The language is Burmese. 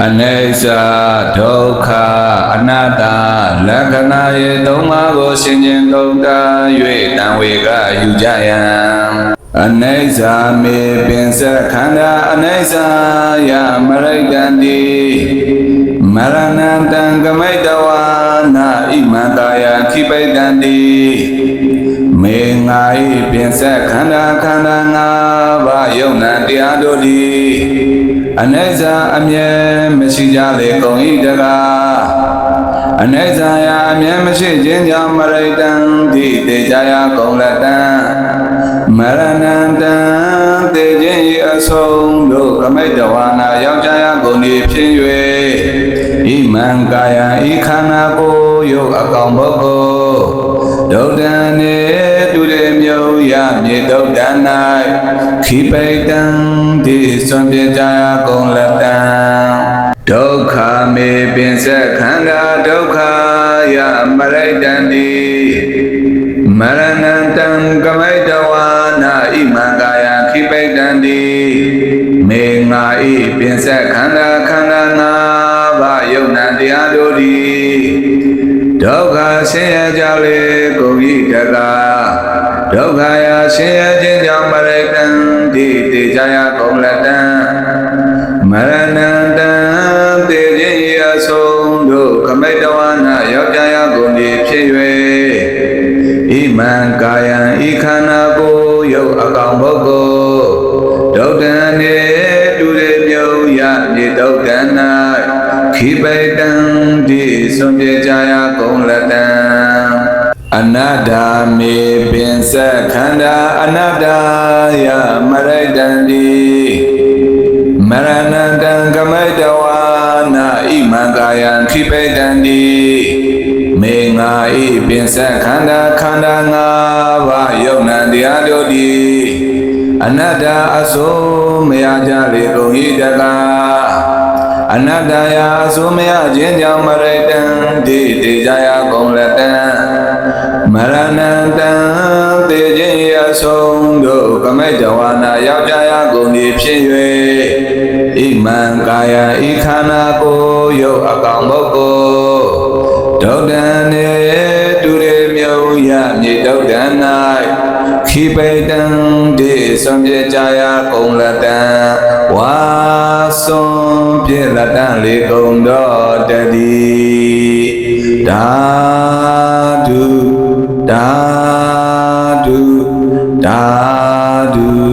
အနိစ္စဒုက္ခအနတ္တလက္ခဏာရေသုံးပါးကိုရှင်းချင်းသုံးတာ၍တံဝေကယူကြယံအနိစ္စမေပင်စခန္ဓာအနိစ္စယမရိတံတိမရဏံတံကမိတဝါနာဣမံကာယခိပိတံတိမေငါဤပင်စခန္ဓာခန္ဓာ၅ပါးယုံနာတရားတို့သည်အနိစ္စအမြဲမရှိကြလေကုန်၏တကားအနိစ္စယအမြဲမရှိခြင်းကြောင့်မရိတံတိတေကြယကုန်လက်တံမရဏံတံတေခြင်း၏အဆုံးတို့ကမိတဝါနာရောက်ကြရကုန်၏ဖြစ်၍ဣမံကာယံဤခန္ဓာကိုယ်ယုတ်အကောင်ပုဂ္ဂိုလ်ဒုဒ္ဒံနေတုရေမြုပ်ရမြေဒုဒ္ဒံ၌ခိပိတံတိစွန့်ပြကြရကုန်လက်တံဒုက္ခမေပင်စခန္ဓာဒုက္ခယမရိတံတိမရဏံတံကမိတဝါနာဣမံကာယခိပိတံတိမေငါဤပင်စခန္ဓာခန္ဓာ၅ပါးယုံနာတရားတို့သည်ဒုက္ခဆင်းရဲကြလေကုန်၏တကားဒုက္ခရာဆင်းရဲခြင်းကြောင့်မရိတံတိတေကြရကုန်လက်တံမရဏံတံတေခြင်း၏အဆုံးတို့ကမိတဝါနာရောက်ကြရကုန်၏ဖြစ်၍ဣမံကာယံဤခန္ဓာကိုယ်ယုတ်အကောင်ပုဂ္ဂိုလ်ဒုဒ္ဒံနေတုရေမြုပ်ရမြေဒုဒ္ဒံ၌ခိပိတံတိစွန့်ပြကြရကုန်လက်တံအနတ္တမေပင်စခန္ဓာအနတ္တယမရိတံတိမရဏံတံကမိတဝါနာဣမံကာယံခိပိတံတိမေငါဤပင်စခန္ဓာခန္ဓာ၅ပါးယုံနာတရားတို့သည်အနတ္တအစိုးမရကြလေကုန်၏တကားအနတ္တယာအစိုးမရခြင်းကြောင့်မရိတံတိတေကြရကုန်လက်တံမရဏံတံတေခြင်းအဆုံးတို့ကမိတဝါနာရောက်ကြရကုန်၏ဖြစ်၍ဣမံကာယဤခန္ဓာကိုယ်ယုတ်အကောင်ပုဂ္ဂိုလ်ဒုဒ္ဒံနေတုရေမြုပ်ရမြေဒုဒ္ဒံ၌ခိပိတံတိစွန့်ပြကြရကုန်လက်တံဝါစွန့်ပြလက်တံလေကုန်တော်တည်းဓာတုဓာတုဓာတု